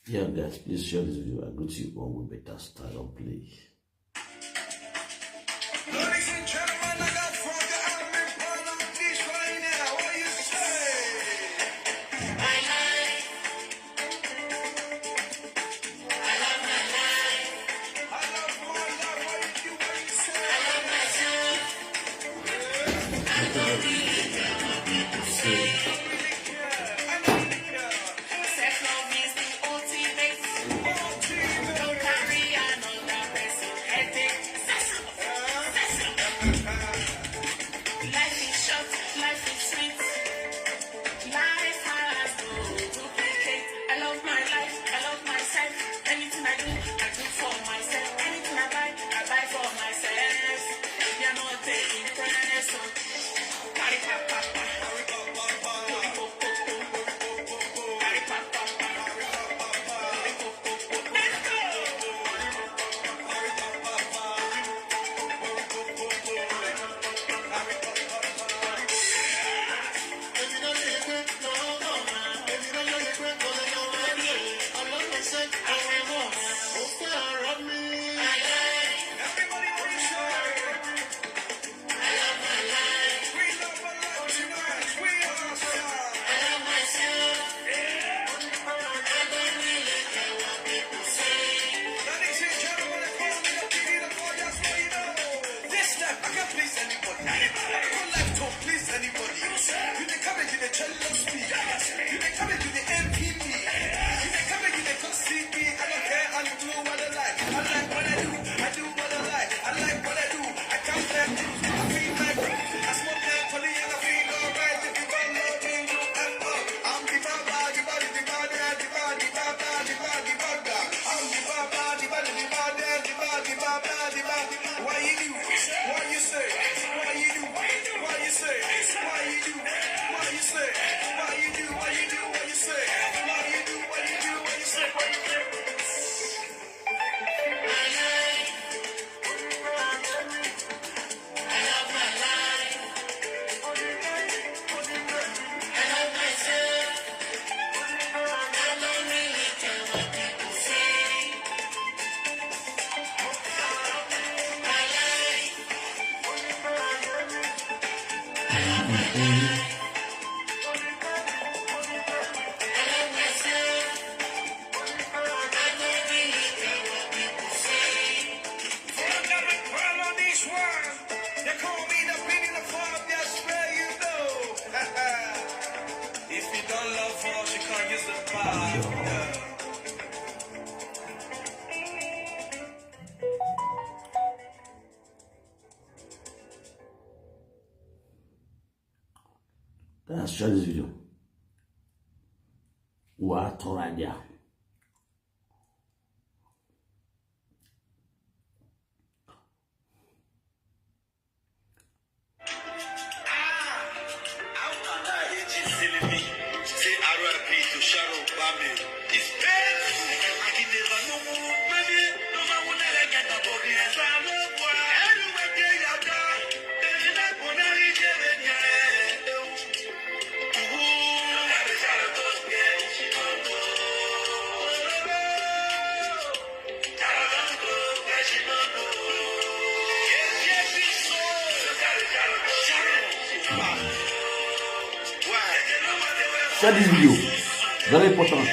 Yeah, guys, please share this video. I go to you all with better start on play. Ladies and gentlemen, I got from the admin part of this right now. What you say? My life. I love my life. I love my life. What you do? What you say? I love myself. I don't really care what people say. I don't really care. Self-love is the ultimate. Don't carry another person headache. Life is short, life is sweet. Life has no duplicate. I love my life, I love myself. Anything I do for myself. Anything I buy for myself. You're not taking press. Carry papa, carry papa, carry papa, carry papa, let's go. Everybody want to show. I love my life. We love our life tonight. We are stars. I love myself. I don't really care what people say. Ladies and gentlemen, if you want me to give you the ball, that's what you know. This time, I can't please anybody. I don't like to please anybody. You dey come and you dey jealous me. You dey come and you dey envy me. You dey come and you dey gossip me. I don't care. I do what I like. I like what I do. I do what I like. I like what I do. I can't let you. I feel like I smoke that poly and I feel alright. If you don't love me, you and I'm the baba, the body, the body, the body, the baba, the body, the baba. I'm the baba, the body, the body, the body, the baba, the body. Why you do? Why you say? Why you do? Why you say? Why you do? Why you say? Why you do? Why you do? Why you say? Why you do? Why you do? Why you say? Why you do? My life. I love my life. I love myself. I don't really care what people say. My life. I love my life. I love myself. I don't really care what people say. From the crown on this one, they call me the pin in the farm, that's where you know. If you don't love us, you can't use the power. Let's share this video. What idea? How can I hate you silly me? Say RIP to Sharon OKPAMEN. It's painful. I can never know more. Maybe no man will never get the body as I love one. Anyway, they are done. They did not want to reach it. Every shadow goes, yeah, she don't know. Shadow don't go, yeah, she don't know. Yes, yes, it's so. Sharon OKPAMEN. Share this video. Very important.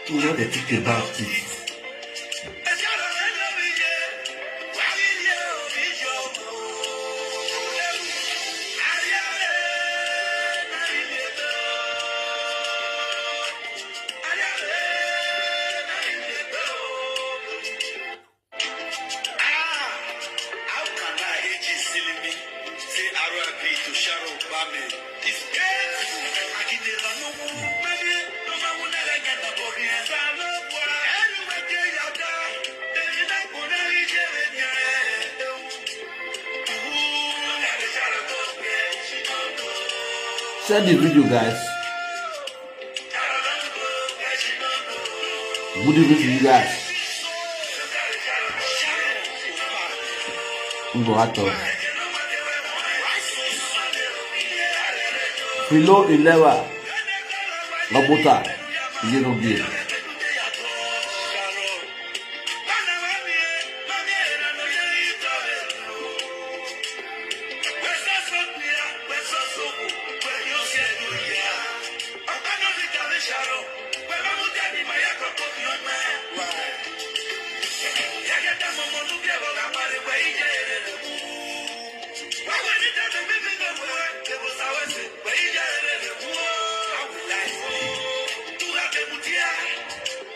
You know the truth about it. How can I hate you silly me? Say RIP to Sharon OKPAMEN. It's Share the video, guys. Good evening to you guys. Philo Elewa Labota Yerobi.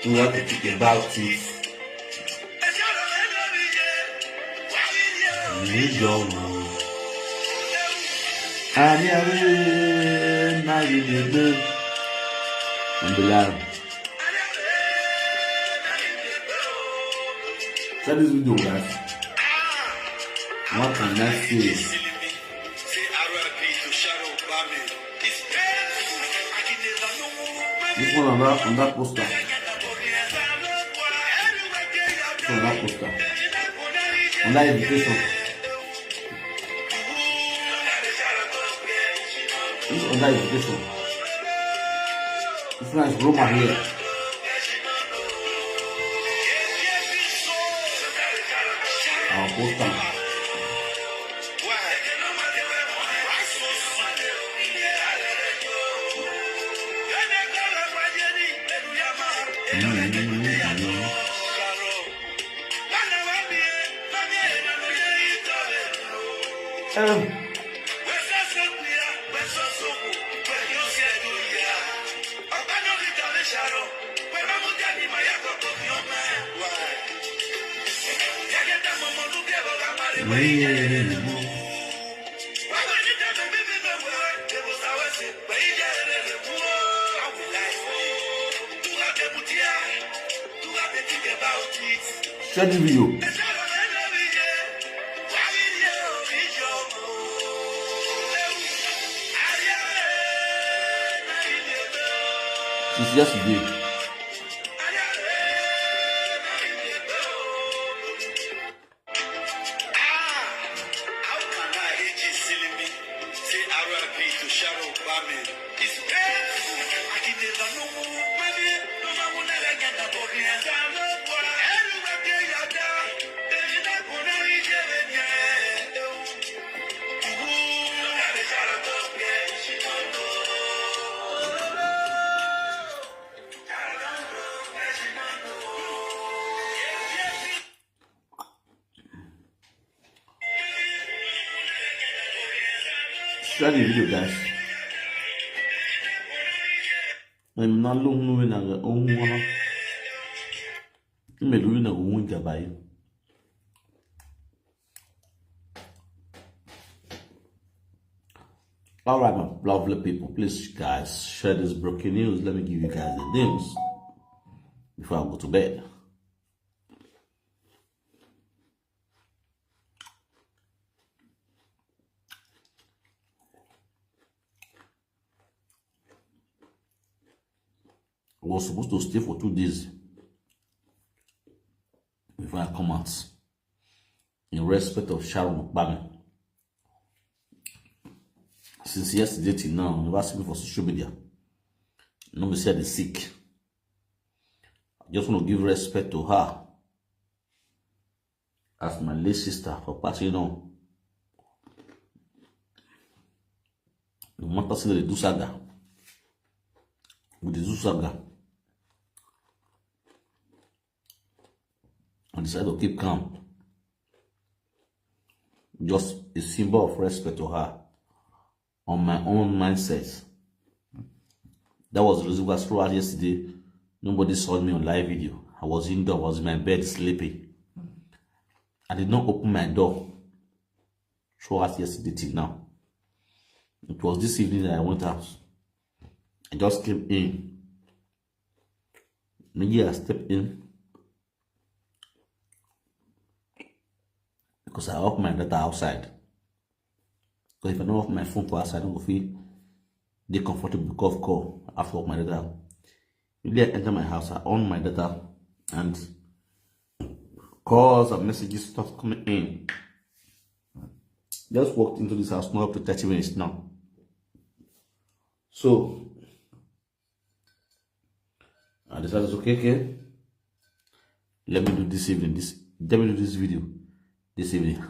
We want to think about it. You don't know. I'm here, now you do. I'm below. Share this video, guys. What can I say? Say RIP to Sharon OKPAMEN. This one on that poster. On that poster. On that invitation. This on that invitation. This one is Roma here. Our poster. Share the video. It's yesterday. Share the video, guys. I'm not long when I own one. I'm doing a winter by. Alright, my lovely people, please, guys, share this breaking news. Let me give you guys the names before I go to bed. I was supposed to stay for 2 days before I come out, in respect of Sharon OKPAMEN. Since yesterday till now, never seen me for social media. No me say the sick. I just want to give respect to her as my late sister for passing on. No matter say they do saga, with the do saga, I decided to keep calm. Just a symbol of respect to her on my own mindset. That was the reason why throughout yesterday, nobody saw me on live video. I was indoors, I was in my bed sleeping. I did not open my door throughout yesterday till now. It was this evening that I went out. I just came in. Maybe I stepped in because I off my data outside. Because if I don't off my phone for outside, I don't feel They comfortable because of call after my data. Immediately I enter my house, I on my data, and calls and messages start coming in. Just walked into this house not up to 30 minutes now. So I decided, okay, let me do this evening. Let me do this video this evening.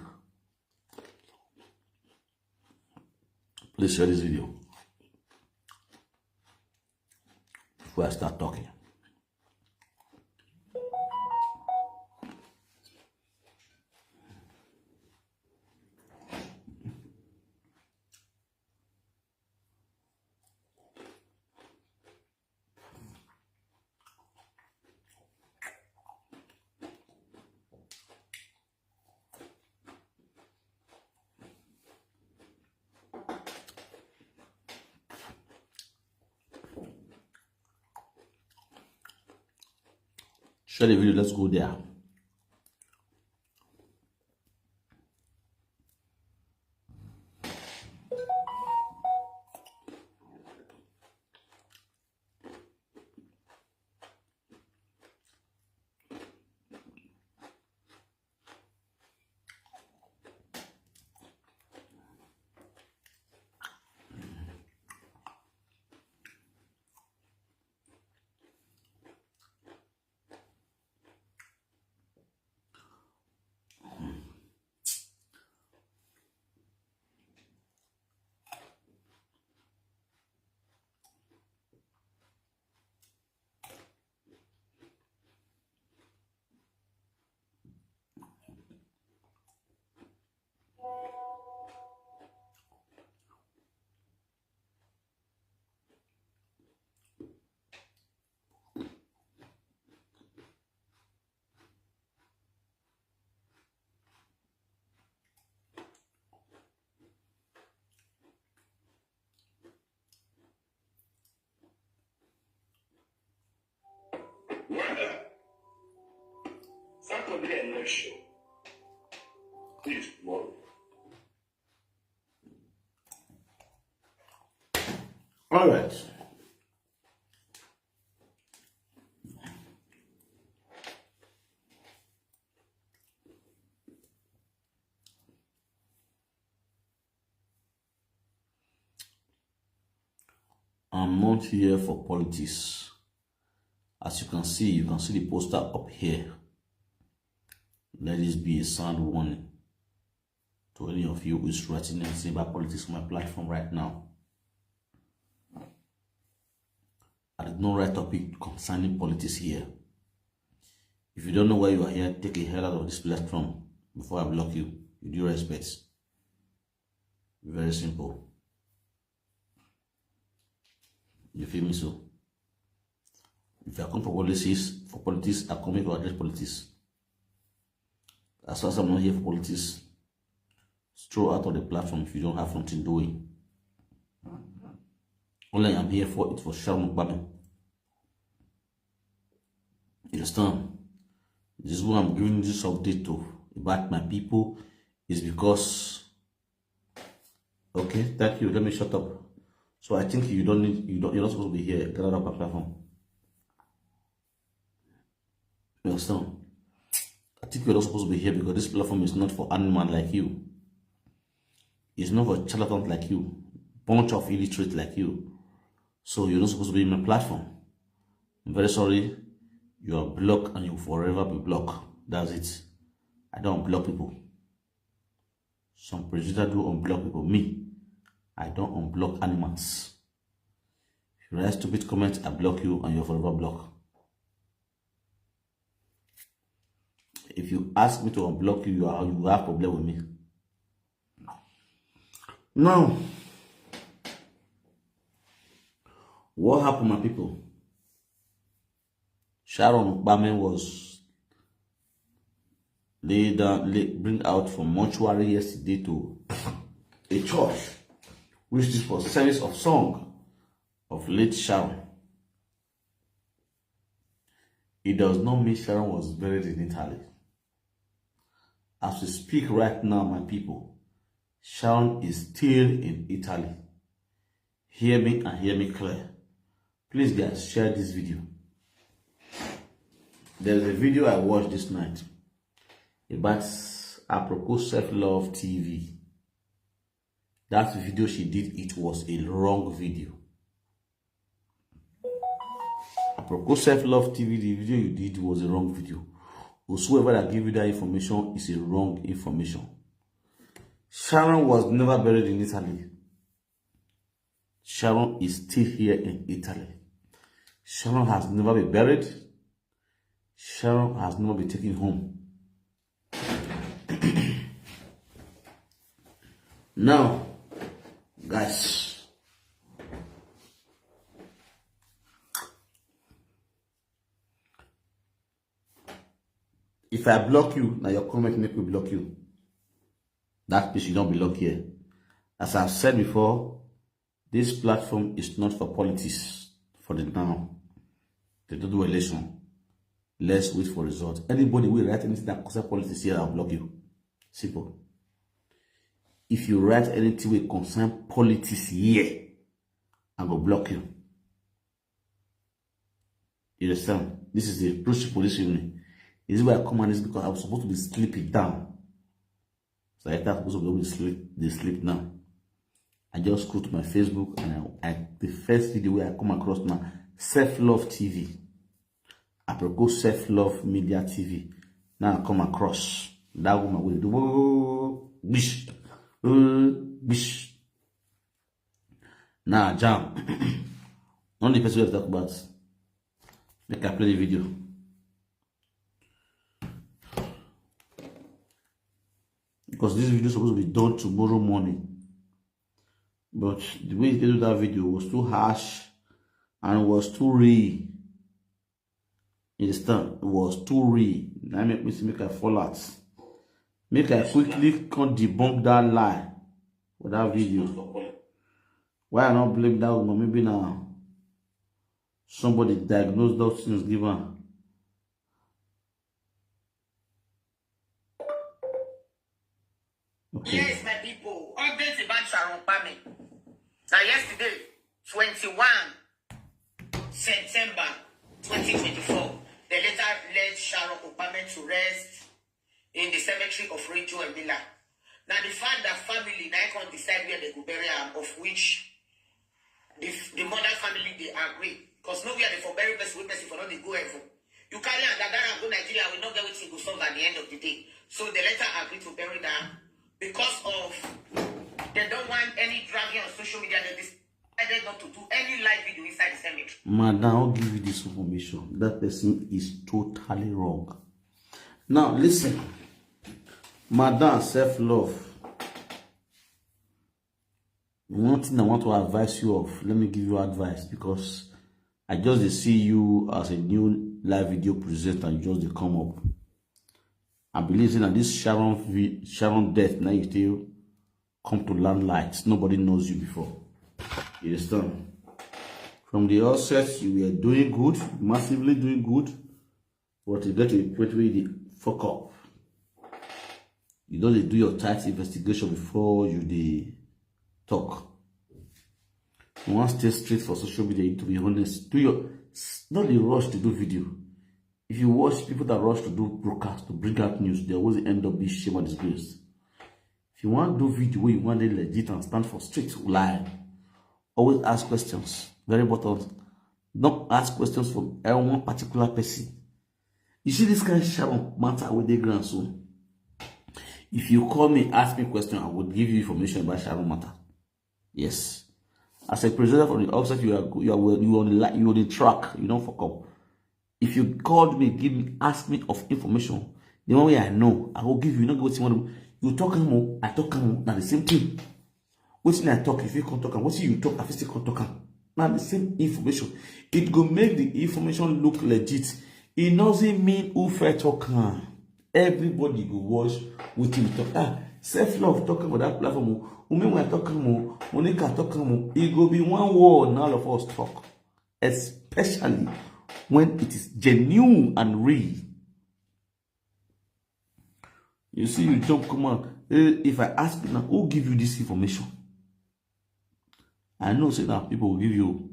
Please share this video before I start talking. Share the video, let's go there. Saturday and next show. Please, tomorrow. All right. I'm not here for politics. As you can see the poster up here. Let this be a sound warning to any of you who is writing anything about politics on my platform right now. I did not write topic concerning politics here. If you don't know why you are here, take a hell out of this platform before I block you. With due respect. Very simple. You feel me? So if I come for politics, I come here to address politics. As far as I'm not here for politics, throw out of the platform if you don't have something doing. Only I'm here for it for Sharon OKPAMEN. You understand? This is what I'm giving this update to about my people is because, okay, thank you, let me shut up. So I think you're not supposed to be here. Get out of my platform. You understand? I think you're not supposed to be here because this platform is not for animals like you. It's not for charlatans like you, bunch of illiterate like you. So you're not supposed to be in my platform. I'm very sorry. You are blocked and you'll forever be blocked. That's it. I don't unblock people. Some presenters do unblock people. Me, I don't unblock animals. If you write stupid comments, I block you and you're forever blocked. If you ask me to unblock you, you have a problem with me. Now, what happened, my people? Sharon OKPAMEN was bring out from mortuary yesterday to a church, which this was service of song of late Sharon. It does not mean Sharon was buried in Italy. As we speak right now, my people, Sharon is still in Italy. hear me and hear me clear. Please guys, share this video. There's a video I watched this night about apropos self-love TV. That video she did, it was a wrong video. Apropos self-love TV, the video you did was a wrong video. Whosoever that give you that information is a wrong information. Sharon was never buried in Italy. Sharon is still here in Italy. Sharon has never been buried. Sharon has never been taken home. Now, guys, if I block you, now your comment make me block you. That means you don't belong here. As I've said before, this platform is not for politics for the now. They don't do election. Let's wait for results. Anybody will write anything that concerns politics here, I'll block you. Simple. If you write anything that concerns politics here, I will block you. You understand? This is the principle this evening. This is why I come on this because I was supposed to be sleeping down. So I thought supposed to be sleep now. I just go to my Facebook and the first video where I come across now, Self-Love TV. Apropos Self-Love Media TV. Now I come across that woman will do bish. Bish. Now jam. Only person we have to talk about. Make I play the video. Because this video is supposed to be done tomorrow morning. But the way they do that video was too harsh and was too real. You understand? It was too real. That make me make I fall out. Make I quickly can debunk that lie for that video. Why I not blame that woman? Maybe now somebody diagnosed those things given. Okay. Yes, my people. Updates about Sharon OKPAMEN. Now, yesterday, 21 September 2024, the letter led Sharon OKPAMEN to rest in the cemetery of Rachel and Mila. Now, the fact that family now can decide where they go bury her, of which the mother family they agree. Because nowhere they for bury person, witness if not they go heaven. You carry on that and go Nigeria, we not get what to solve at the end of the day. So the letter agreed to bury them. Because of they don't want any dragging on social media, they decided not to do any live video inside the cemetery. Madam, I'll give you this information. That person is totally wrong. Now, listen. Madam, self-love. One thing I want to advise you of, let me give you advice because I just see you as a new live video presenter and you just come up. I believe that this Sharon death now you still come to limelight. Nobody knows you before. You understand? From the outset, you were doing good, massively doing good, but you get to a point where you fuck up. You don't do your tight investigation before you talk. You want to stay straight for social media, to be honest. Do your not the rush to do video. If you watch people that rush to do broadcast, to bring out news, they always end up being shame and disgrace. If you want to do video where you want to legit and stand for straight lie, always ask questions. Very important. Don't ask questions from one particular person. You see this kind of Sharon matter with the grandson. If you call me, ask me a question, I would give you information about Sharon matter. Yes. As a presenter from the outset, you on the track. You don't fuck up. If you called me, ask me of information, the one way I know, I will give you. Not what you want to. You talk more, I talk more. Now the same thing. What's I talk? If you can't talk, what's you talk? I still can't talk. Now the same information. It go make the information look legit. It doesn't mean who fair talk. Everybody go watch with him talk. Self-love talking about that platform. When we talk more, Monica talk more. It go be one word and all of us talk. Especially when it is genuine and real. You see, you jump, come on. If I ask you now, who give you this information? I know say that people will give you.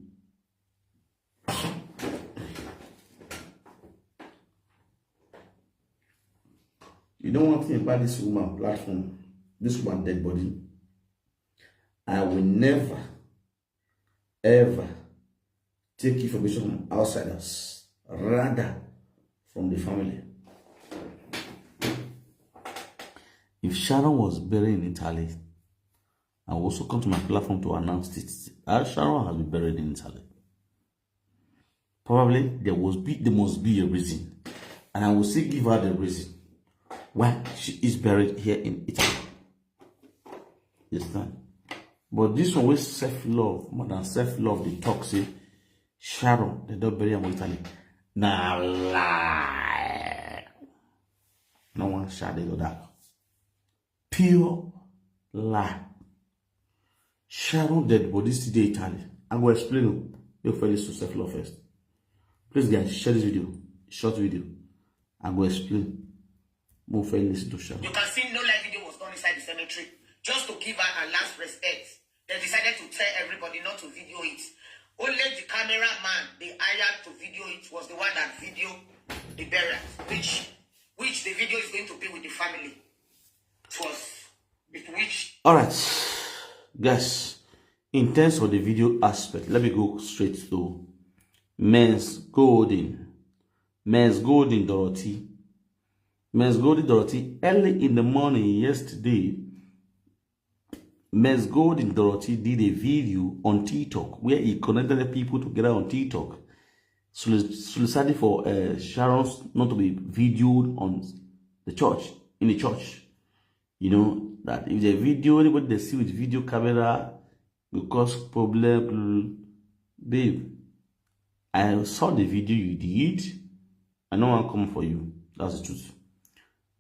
You don't want to think about this woman platform, this woman dead body. I will never, ever take information from outsiders, rather from the family. If Sharon was buried in Italy, I will also come to my platform to announce it. Sharon has been buried in Italy. Probably there must be a reason, and I will still give her the reason why she is buried here in Italy. Yes, man. But this one with self-love, more than self-love, they talk say Sharon, they don't bury her in Italy. Nah, lie. No one shall do that. Pure lie. Sharon dead body still in Italy. I'm going to explain you for this to self-love first. Please guys, share this video, short video. I'm going to explain. More for listen to Sharon. You can see no live video was done inside the cemetery. Just to give her a last respect. They decided to tell everybody not to video it. Only the cameraman they hired to video it was the one that videoed the burial, which the video is going to be with the family. It was with which. Alright, guys, in terms of the video aspect, let me go straight to Men's Golden Dorothy. Men's Golden Dorothy, early in the morning yesterday, Men's Golden Dorothy did a video on TikTok where he connected people together on TikTok. Solicited for Sharon not to be videoed on the church, in the church. You know, that if the video, anybody they see with video camera will cause problem. Babe, I saw the video you did. I know I'll come for you. That's the truth.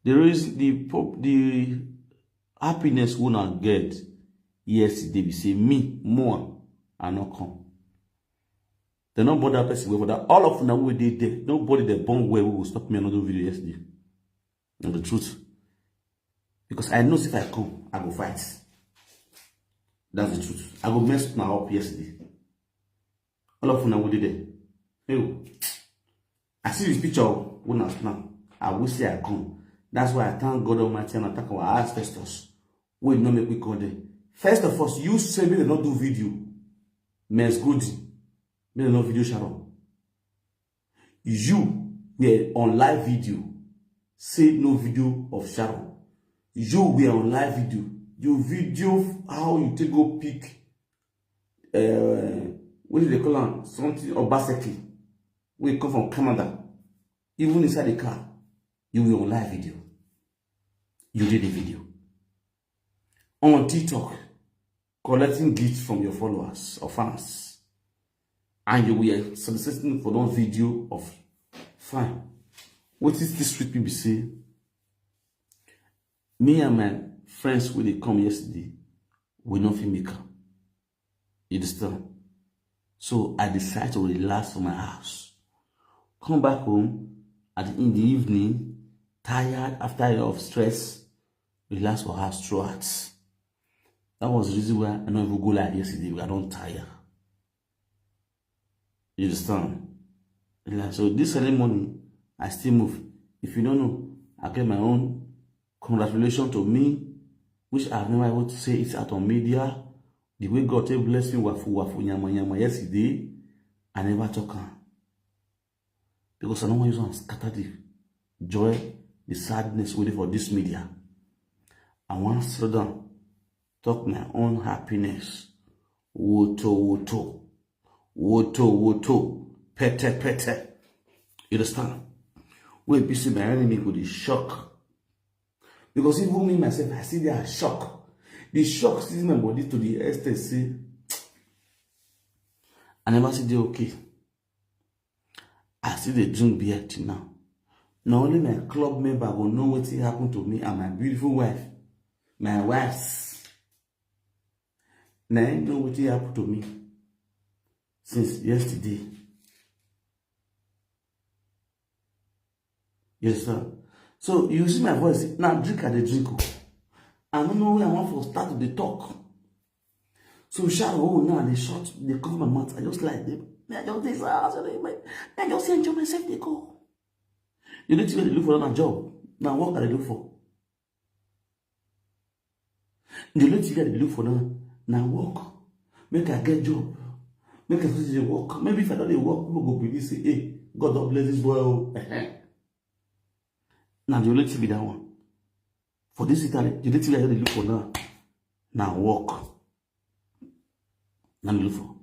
There is the happiness we not get yesterday. We say me more and not come. They not bother person for that. All of them we did there. Nobody they born where we will stop me another video yesterday. And the truth. Because I know if I come, I go fight. That's the truth. I go mess my up yesterday. All of them we did there. Hey, I see this picture when I snap. I will say I come. That's why I thank God Almighty and attack our ancestors. We not make we come there. First of all, you say me they not do video. Men's good. Me they not video Sharon. You were on live video. Say no video of Sharon. You were on live video. You video how you take go pick. What do they call it? Something or basically. We come from Canada. Even inside the car, you were on live video. You did a video. On TikTok, collecting gifts from your followers or fans. And you were soliciting for those video of fine. What is this street people say? Me and my friends when they come yesterday, we not filmmaker. You understand? So I decided to relax from my house. Come back home in the evening, tired after a lot of stress, relax for house throughout. That was the reason why I don't even go like yesterday. I don't tire. You understand? So this ceremony, I still move. If you don't know, I get my own congratulations to me, which I've never able to say it out on media. The way God bless me wafu nyama yesterday, I never talk. Because I don't want you to scatter the joy, the sadness waiting for this media. I want to slow down, talk my own happiness. Woto, pete. You understand? When you see my enemy with the shock. Because even me myself, I see they are shocked. The shock sees my body to the ecstasy. I never see they okay. I see they drink beer till now. Not only my club member will know what happened to me and my beautiful wife. My wives. Now I know what happened to me since yesterday. Yes, sir. So you see my voice. Now drink at the drink. I don't know where I want to start the talk. So Sharon, oh now they shot, they cover my mouth. I just like them. I just this I just enjoy myself, they go. You need to go look for a job. Now what can I look for? You need to get look for now work. Make I get job. Make I work. Maybe if I don't work, people go believe say, hey, God don't bless this boy. Now you need to be that one. For this Italy, you need to get look for now. Now work. Now look for.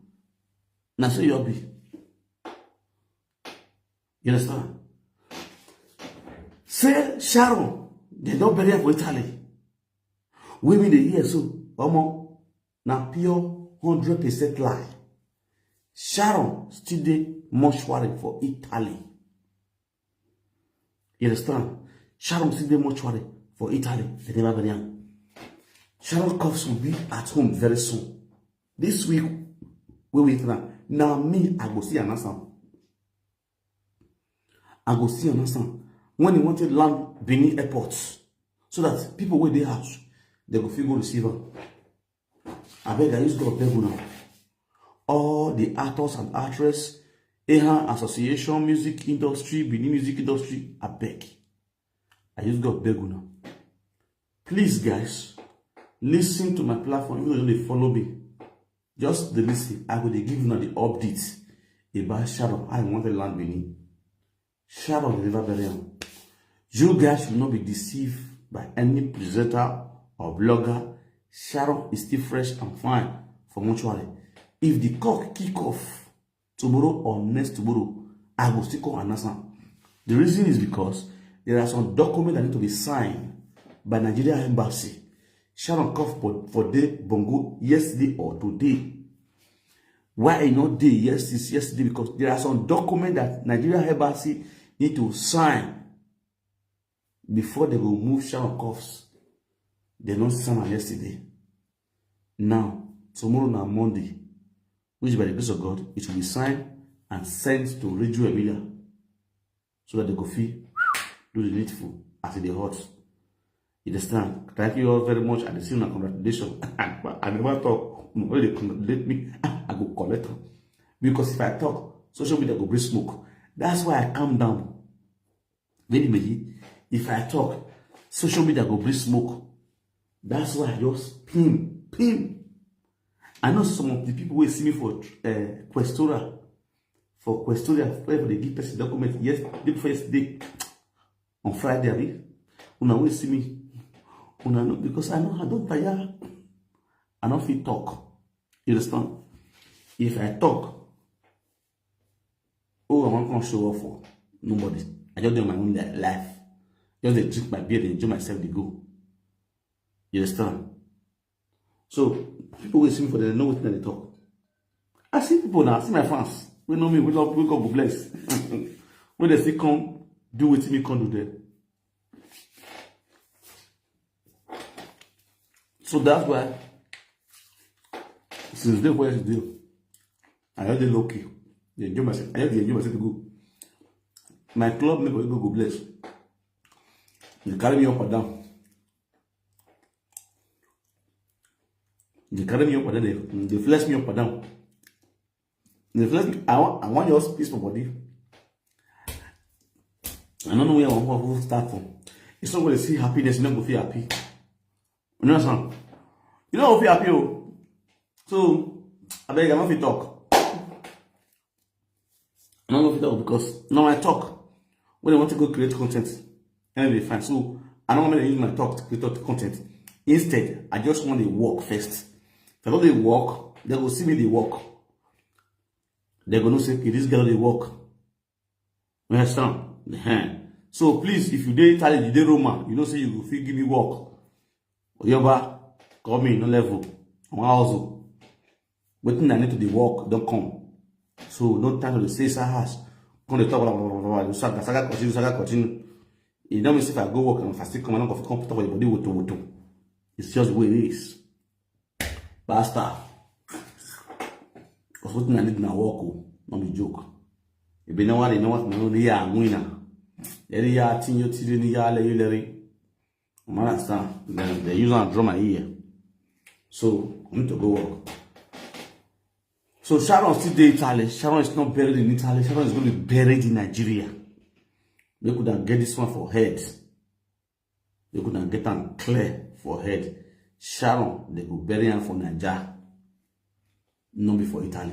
Now say you'll be. You understand? Say Sharon, they don't bury her for Italy. Women they hear so, now pure 100% lie. Sharon still dey mortuary for Italy. You understand? Sharon still dey mortuary for Italy. They never bury her. Sharon Cuffs will be at home very soon. This week, we wait now. Now me, I go see an answer. I go see an answer. When he wanted land Benin airport, so that people where they house, they go feel go receive her. I beg I use God beg now. All the actors and actresses, Eha Association, music industry, Benin music industry, I beg. I use God beg now. Please guys, listen to my platform. Even though they follow me, just the listen. I will give you the updates about Sharon. I want to land Benin. Sharon the river barrier. You guys should not be deceived by any presenter or blogger. Sharon is still fresh and fine for mortuary. If the cock kick off tomorrow or next tomorrow, I will still call an answer. The reason is because there are some documents that need to be signed by Nigeria Embassy. Sharon cough for day bongo yesterday or today. Why not day? Yes, it's yesterday because there are some documents that Nigeria Embassy need to sign before they will move Sharon Cuffs. They don't sign yesterday. Now, tomorrow now Monday, which by the grace of God, it will be signed and sent to Radio Emilia so that they go feel do the needful as they hot. You understand? Thank you all very much. And see you on congratulations. I never talk. When they congratulate me, I go collect them. Because if I talk, social media go bring smoke. That's why I calm down. Very if I talk, social media go bring smoke. That's why I just pim. I know some of the people will see me for Questora. For Questora, wherever they give person document, yes, the first day on Friday, una will see me. Una know because I know I don't tire. I don't feel talk. You understand? If I talk, oh, I want to show off for nobody. I just do my own life. Just they drink my beer, they enjoy myself, they go. You understand? So people will see me for they know what they talk. I see people now, I see my fans. We know me, we love, we God bless. When they say come, do what me come do them. So that's why since day where today, I had the lucky. They enjoy myself. I had to enjoy myself to go. My club never go bless. They carry me up and down. They carry me up and down. They flex me up and down. They flex me. I want your peace for body. I don't know where I want to start from. It's not going to see happiness. You're not going to feel happy. You understand? You don't feel happy. Oh. So, I beg, I'm not going to talk. I'm not going to talk because now I talk when I want to go create content. And they fine. So, I don't want to use my talk to create content. Instead, I just want to walk first. If I don't they walk, they will see me they walk. They're going to say, okay, this girl they walk. You understand? So, please, if you did Italy, you did Roma, you don't say you will give me walk. Yoba, call me, no level. I'm also waiting. I need to the walk, don't come. So don't time to the say house. Come the talk, blah blah blah blah. Saga continue. You don't miss if I go work and if I still come, I'm not going to talk with your body. It's just the way it is. Basta. Because what I need now walk, not be joke. You be know what you know what no ya winner. Every ya tin you till ni ya le. Understand? They use and draw my ear. So I need to go work. So Sharon still in Italy. Sharon is not buried in Italy. Sharon is going to be buried in Nigeria. They couldn't get this one for head. They couldn't get them clear for head. Sharon, they could bury him for Nigeria. No before Italy.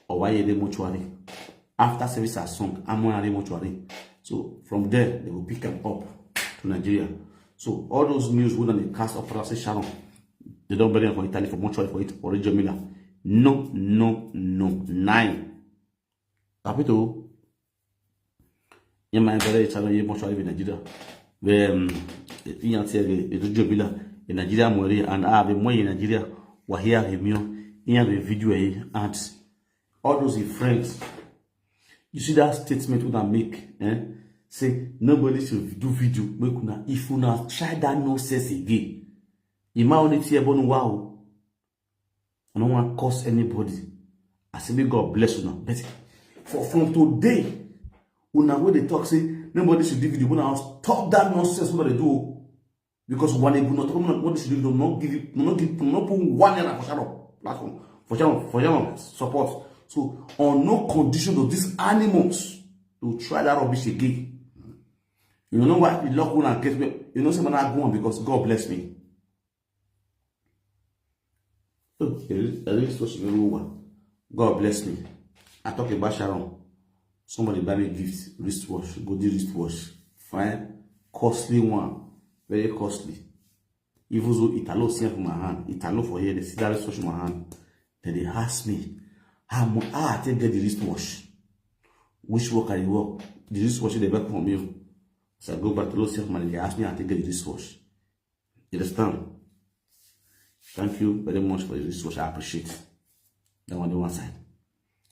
Or why are they mortuary? After service are sung, I'm mortuary. So from there, they will pick him up to Nigeria. So all those news wouldn't be cast up for Sharon. They don't bury him for Italy, for mortuary, for it, for Reggio Emilia. No, no, no. 9. Capito. You might bury Sharon, you mortuary in Nigeria. Where you know, Reggio Emilia in Nigeria, and I have a more in Nigeria. We're here, you have a video and all those friends. You see that statement when I make, say nobody should do video. If you not try that nonsense again, you might only see about wow. I don't want to curse anybody. I say may God bless you now. But from today, when they talk, say nobody should do video. When I stop that nonsense, what they do, because when they do not talk, what they should do, not put 1 year for Sharon platform for Sharon support. So on no condition of these animals to try that rubbish again. You know why the lock one and get me? You know someone I go on because God bless me. God bless me. I talk about Sharon. Somebody buy me gift, wristwatch, go do wristwatch. Fine, costly one, very costly. Even though Italo see from my hand, Italo for here, they see that wristwatch in my hand. Then they ask me, how I take get the wristwatch? Which work I work? The wristwatch they back from you. So I go back to those self man, they ask me how to get the wristwatch. You understand? Thank you very much for the wristwatch. I appreciate it. That on the one side.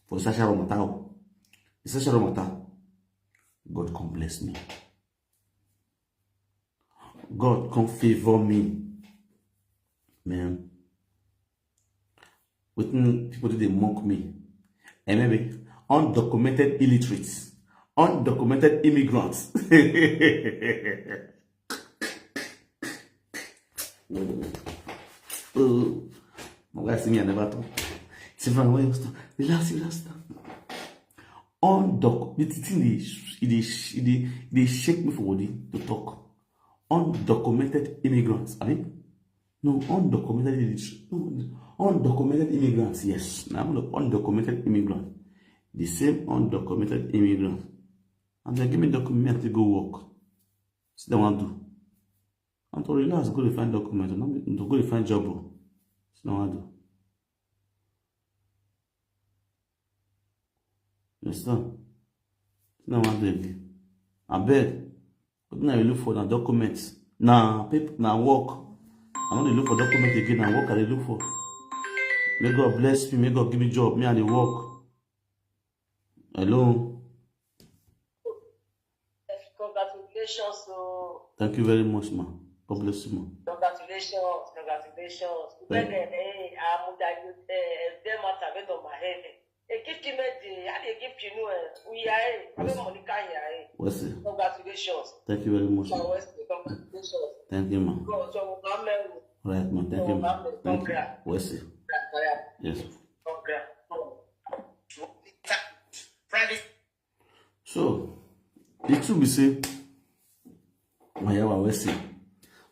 For the Sasha Romata, God come bless me. God come favor me. Man. With people they mock me. And maybe undocumented illiterates, undocumented immigrants. My guy see me, I never talk. See from where you start. Relax. Undocumented, they shake me for body to talk. Undocumented immigrants. I mean, no, undocumented illiterates. Undocumented immigrants, yes. Now I'm undocumented immigrant. The same undocumented immigrant. And they give me document to go work. See what I want to do. I'm to relax, go to find document. I'm to go to find job. See what I want to do. You understand? See what I want to do again. I beg. But now you look for the documents. Now paper, now work. I want to look for documents again and work I look for. May God bless me. May God give me job. Me and the work. Hello. Congratulations. Thank you very much, ma. God bless you, ma. Congratulations. Thank Congratulations. Thank you very much. Congratulations. Thank you, ma. Right, ma. Thank you, ma. Thank you. Wesley. Yes. So, the truth be say, Wesley.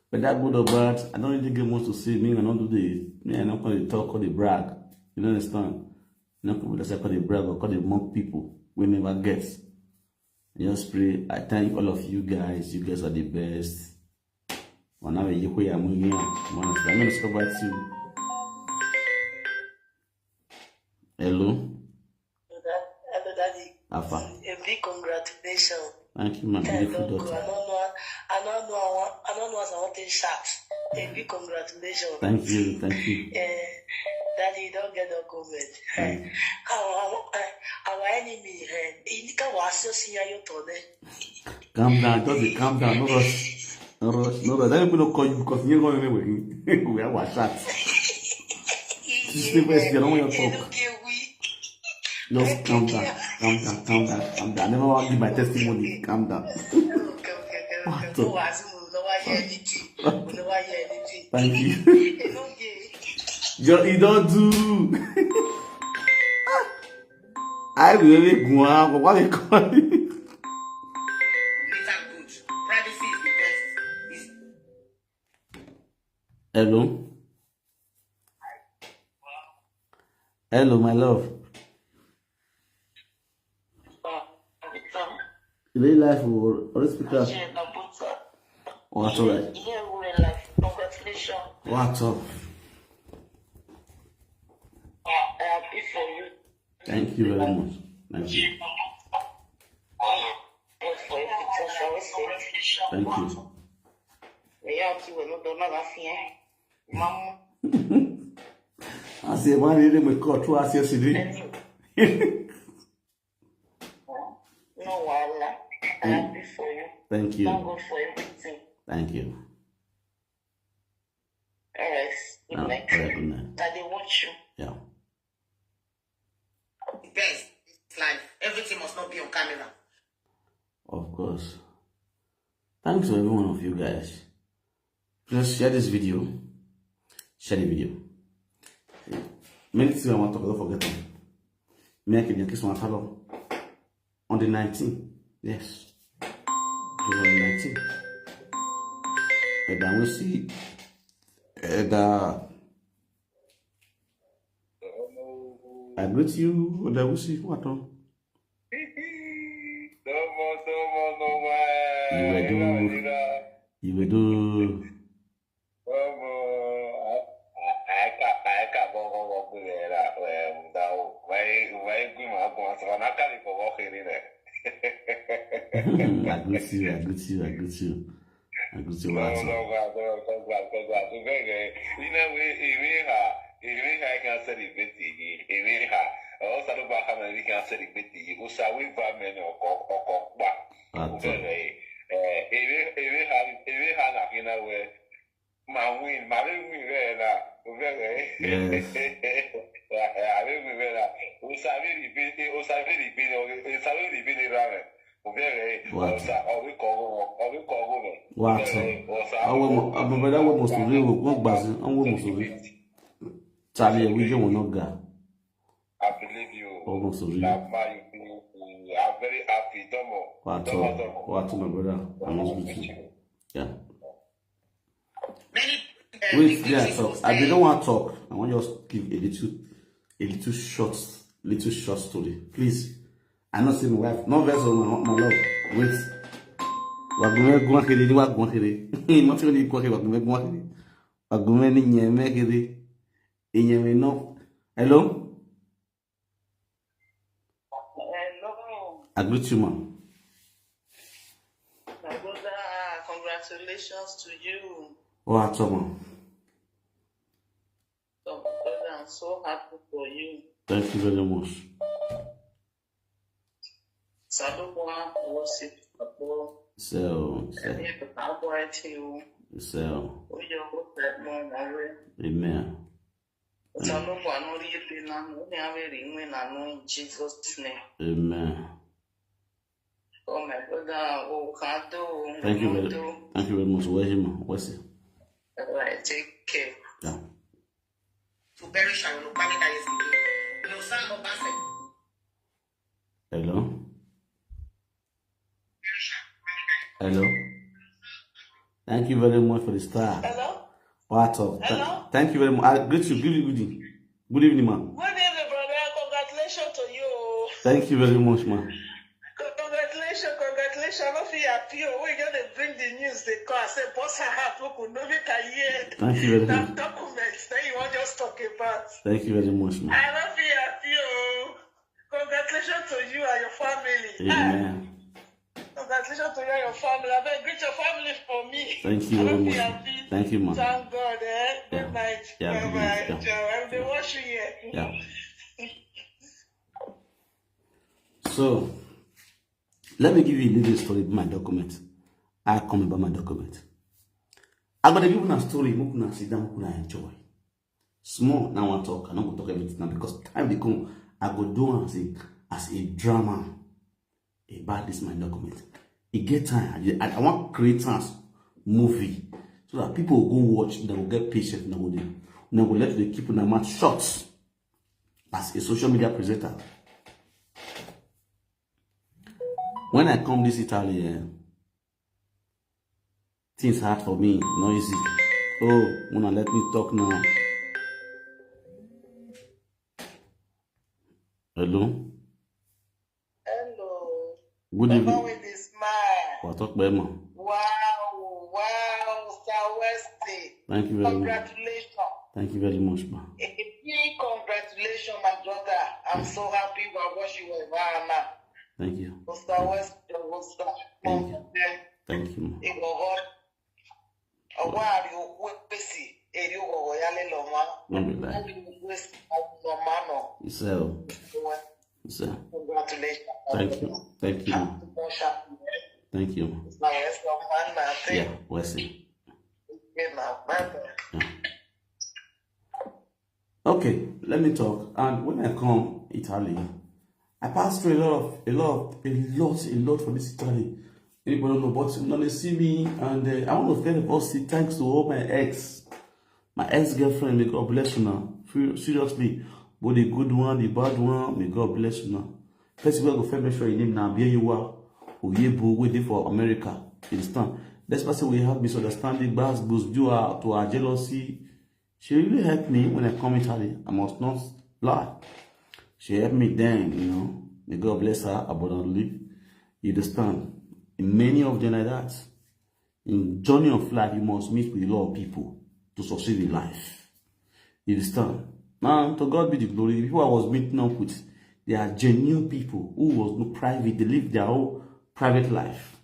But that good or bad, I don't really get much to say. Me, I don't do the, I'm not going to talk or the brag. You don't understand? I'm not going to call the brag or call the mock people. We never get. Just pray. I thank all of you guys. You guys are the best. I'm going to stop by you. Hello. Hello, Daddy. Alpha. A big congratulations. Thank you, my beautiful daughter. I don't know what I want to shout. A big congratulations. Thank you. Daddy, don't get no comment. Our enemy, calm down, just calm down. No rush. Let me not call you because you're going anyway. We have our shots. Stay first, you don't want to talk. Just calm down. I never want to give my testimony. Calm down. Thank you. You don't do. I really go on. What we call it? Later good. Privacy is the best. Is Hello? Hello, my love. Real life or speaker? What's all right? Yeah, real life. Congratulations. What's up? I'm happy for you. Thank you very much. Thank you. Good for you. Thank you. Mama. I say, man, you didn't call two hours yesterday. No, Allah. I'm happy for you. Thank Thank you. God for everything. Thank you. Alright. Good All night. right, good night. I they watch you. Yeah. the best. It's life. Everything must not be on camera. Of course. Thanks to every one of you guys. Just share this video. Share the video. Many things I want to talk about, don't forget them. Me, I can kiss my fellow on the 19th. Yes. It was on the 19th. And then we'll see. And I greet you. And then we'll see what on. You will do. I greet you. I greet you. I greet you. I greet you. What's up? What's up? What's up? I'm brother almost to real work bazin. I'm almost to real. Charlie, we don't want to go. I believe you. Almost to real. I'm very happy, Tomo. What's up? What's up, my brother? I'm almost with you. Yeah. Many Wait, yeah, talk. I don't want to talk. I want to just give a little short story. Please. I not see my wife. No verse on my love. Wait. Wagume guakiri ni waguakiri. Mafio ni guakiri wagume guakiri. Wagume ni nyeme kiri. Inyeme no. Hello? Hello. I greet you, man. My brother, congratulations to you. What's up, man? So, brother, I'm so happy for you. Thank you very much. Salomon worship support. So. Amen. Salomon no really na no me ave na no in Jesus' name. Amen. Oh my brother, oh Kado. Thank you very much. Where's him? Where's it? Alright, take care. Yeah. To bury Sharon OKPAMEN yesterday. You know, some of us Hello? Hello? Thank you very much for the star. Hello? What's up? Hello? Thank you very much. I greet you. Good evening. Good evening, man. Good evening, brother. Congratulations to you. Thank you very much, man. Congratulations. I don't feel happy. We're going to bring the news. They call. I say, boss, I have to know me career. Thank you very That much. documents that you want just talk about. Thank you very much, man. I don't feel happy. Congratulations to you and your family. Amen. Congratulations to you and your family. I beg, greet your family for me. Thank you I very don't much. feel happy. Thank you, man. Thank God, eh? Yeah. Good night. Yeah, good night. Bye-bye. Yeah. I'll be watching here. Yeah. So, let me give you a little story about my document. I come about my document. I'm going to give you a story. I'm going to sit down and enjoy. Small, now I want to talk. I'm not going to talk everything now because time they come, I go do as a drama about this my document. It get time. I want to create a movie so that people will go watch. They will get patient. They will let the keep in the mouth short as a social media presenter. When I come this Italy, things hard for me, no easy. Oh, wanna let me talk now? Hello. Hello. Good Mama evening. with a smile. What talk about man? Wow, Sir Westy. Thank you very much. Congratulations. Thank you very much, man. A big congratulations, my brother. I'm so happy about what you were now. Thank you. Mr. West, Mr. Thank you. Thank you, man. Don't be like. Congratulations. Thank you. Thank you, man. Thank you, man. Yeah, Wesley. Yeah. Okay, let me talk. And when I come Italy, I pass through a lot for this Italy. Anybody don't know, but when they see me, and I want to tell the boss, thanks to all my ex-girlfriend. May God bless you now. Seriously, both the good one, the bad one, may God bless you now. First of all, go make sure your name now. Be you are, waiting for America. You understand? That's why we have misunderstanding, bad boost due to our jealousy. She really helped me when I come Italy. I must not lie. She helped me then, you know. May God bless her abundantly. You understand? In many of them like that, in journey of life, you must meet with a lot of people to succeed in life. You understand? Now, to God be the glory. The people I was meeting up with, they are genuine people who was no private. They live their own private life.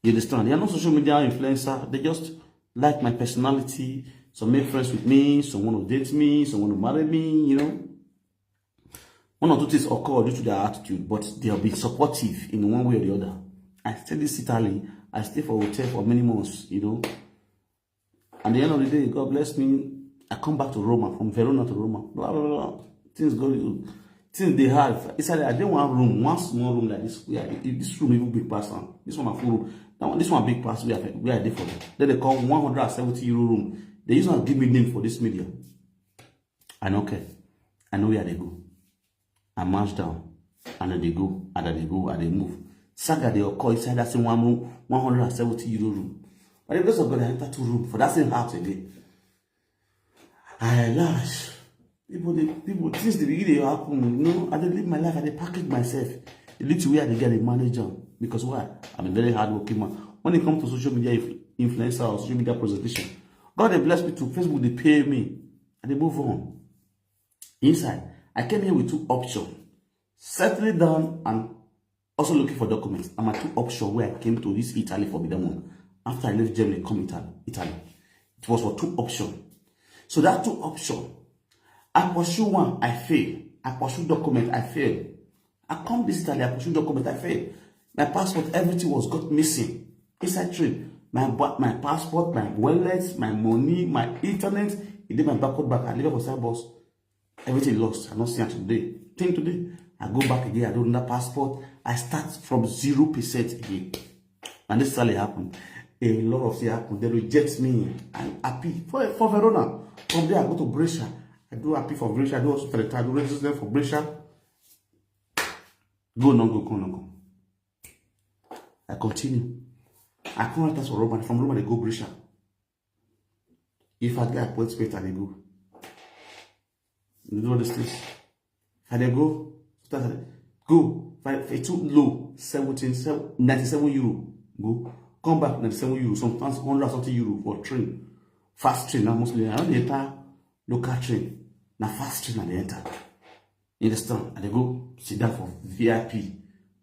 You understand? They are not social media influencer. They just like my personality. Some make friends with me. Some want to date me. Some want to marry me. You know. One or two things occur due to their attitude, but they'll be supportive in one way or the other. I stay this Italy. I stay for a hotel for many months. You know. At the end of the day, God bless me. I come back to Roma, from Verona to Roma. Blah blah blah. Things go. Things they have. It's like I didn't want room, one small room like this. This room even big pass. This one a full room. Now this one big pass. We are there for them. Then they call 170 euro room. They used to give me name for this media. I know okay. I know where they go. I march down, and then they go, and then they go, and they move. Saga they occur inside that same one room, 170 euro room. But the grace of God, I enter two rooms for that same house again. I lash. People, since the beginning, they happen, you know, I don't live my life, I don't package myself. It leads to where they get a manager. Because why? I'm a very hardworking man. When it comes to social media influencer or social media presentation, God they bless me to Facebook, they pay me, and they move on. Inside, I came here with two options. Settling down and also looking for documents. And my two options where I came to this Italy for the one. After I left Germany, come Italy. It was for two options. So that two options, I pursue one, I fail. I pursue document, I fail. I come this Italy, I pursue document, I fail. My passport, everything was got missing. Inside trip, my passport, my wallet, my money, my internet, it did my backward back. I leave it for Cyprus. Everything lost. I don't see it today. Think today, I go back again, I do another passport. I start from 0% again. And this Italy happened. A lot of things happened. They reject me. I'm happy for Verona. From there, I go to Brescia. I do happy for Brescia. I do also I do register for Brescia. Go, no go, go, no go. I continue. I come out for Roma. From Roma, they go Brescia. If I get appointment, they go. You know this thing. And they go. Go. If it's too low, 97 euro. Go. Come back 97 euro. Sometimes 100 something euro for train. Fast train. Now mostly I don't enter local train. Now fast train and they enter. You understand? And they go sit down for VIP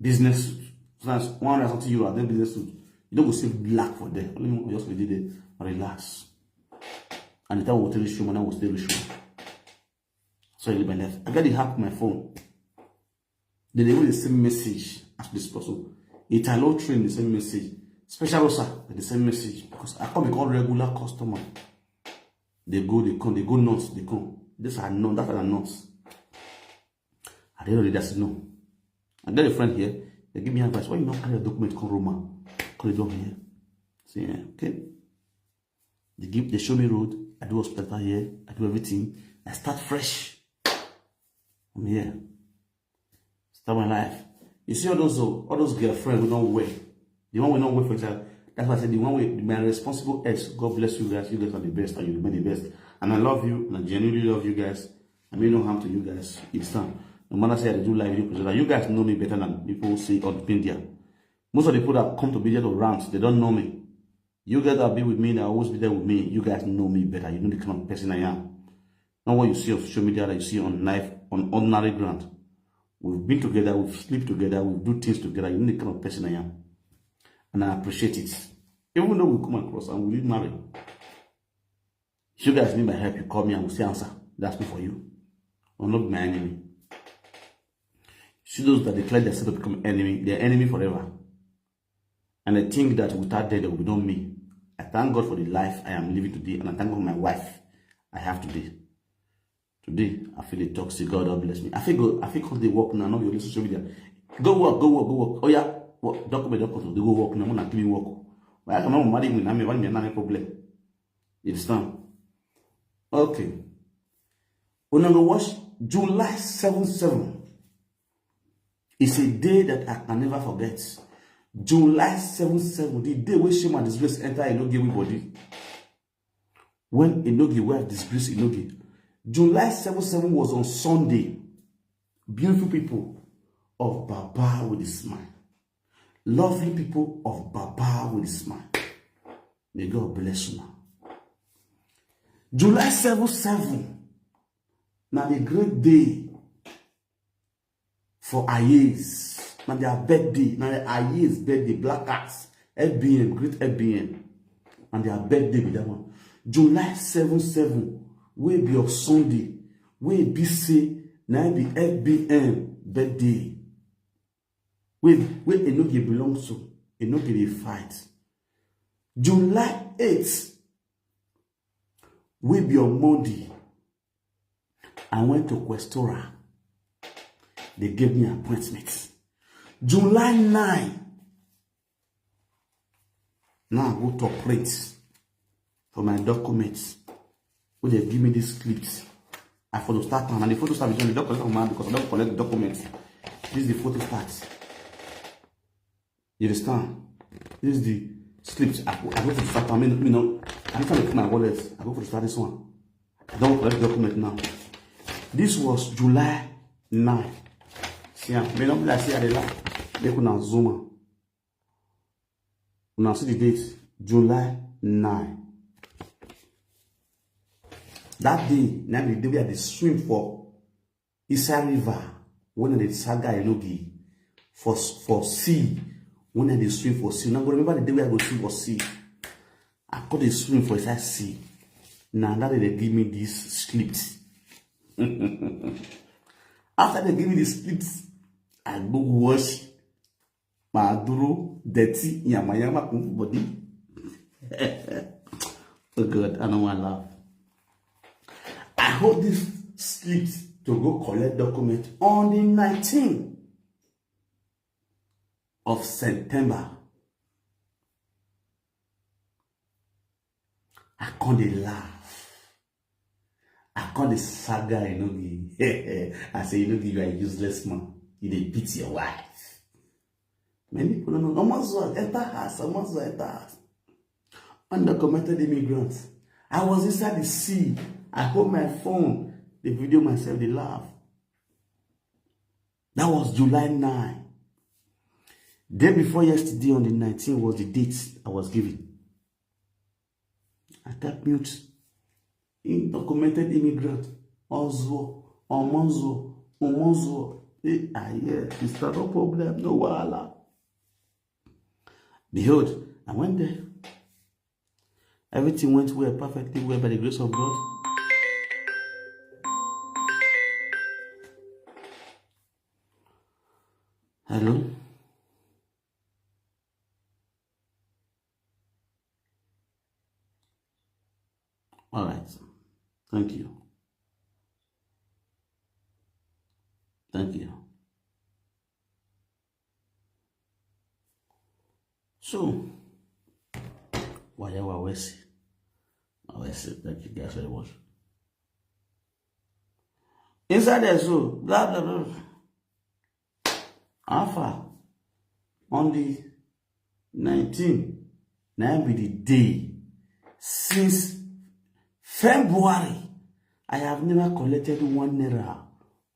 business suit. Sometimes 100 something euro and then business suit. You don't go save black for them. Only just be there relax. And the time will tell you and I will still show. So I live my life. I got the hack on my phone. They deliver the same message as this person. Italo train the same message. Special Rosa the same message. Because I come become regular customer. They go, they come, they go nuts, they come. These are not, that are nuts. At the end of the day, I said no. I got a friend here. They give me advice. Why you not carry a document called Roma? Call it down here. Say, yeah, okay. They show me road. I do hospital here. I do everything. I start fresh. I'm here. Start my life. You see all those girlfriends we don't wait. The one we don't wait for each other. That's why I said the one with my responsible ex. God bless you guys. You guys are the best and you remain the best. And I love you and I genuinely love you guys. I mean no harm to you guys. It's time. No matter say I do live video, you guys know me better than people say on media. Most of the people that come to media to rant, they don't know me. You guys that be with me, that always be there with me. You guys know me better. You know the kind of person I am. Not what you see on social media that you see on life, on ordinary ground. We've been together, we've slept together, we do things together. You know the kind of person I am. And I appreciate it. Even though we come across and we live married. If you guys need my help, you call me and we'll say answer. That's me for you. I'm not my enemy. See those that declare themselves to become enemy, they're enemy forever. And I think that without them, there will be no me. I thank God for the life I am living today, and I thank God for my wife I have today. Today, I feel the toxic. God bless me. I feel because they work now, not your social media. Go work. Oh yeah, work. Document. They go work now. I'm not doing work. But I can't marry me. I'm not problem. You understand? Okay. We're going to watch July 7/7. It's a day that I can never forget. July 7/7, the day when shame and disgrace enter Enogi everybody. When Enogi were disgrace Enogi. July 7/7 was on Sunday. Beautiful people of Baba with a smile. Lovely people of Baba with a smile. May God bless you now. July 7/7. Now the great day for Ayes. Now their birthday. Now the Ayes birthday. Black Cats. FBN. Great FBN. And their birthday be that one. July 7/7. Will be of Sunday. Will be say. Now be FBN birthday. Where Enogi belongs to. Enogi they fight. July 8th. Will be on Monday. I went to Questora. They gave me an appointment. July 9. Now I go to print for my documents. When they give me this clips, I photo start and the photo start between the document because I don't collect the documents. This is the photo start. You understand? This is the slips. I go to start. I mean, you know, I'm trying to put my wallet. I go for the start this one. I don't collect the document now. This was July 9. See, may not be like see the light. They could zoom on. Now see the date. July 9. That day, now the day we had to swim for Isa River. When the saga Enogi for sea. When they swim for sea. Now remember the day we had to swim for sea. I got to swim for Isa sea. Now that they give me this script. After they give me the scripts, I go wash my duro dirty yama body. Oh God, I don't want to laugh. I hold this script to go collect document on the 19th of September. I can't laugh. I call the saga Enogi. I say, Enogi, you are a useless man. You dey beat your wife. Many people don't know. Almost enter house. Undocumented immigrants. I was inside the sea. I hold my phone. They video myself. They laugh. That was July 9. Day before yesterday on the 19th was the date I was given. I kept mute. Undocumented immigrant, Omonzo. It's not a problem, no wala. Behold, I went there. Everything went well, perfectly well by the grace of God. Hello? All right. Thank you. Thank you. So, whatever we see, thank you guys very much. Inside there, so blah blah blah. Alpha, on the 19th, now be the day. Since February, I have never collected 1 naira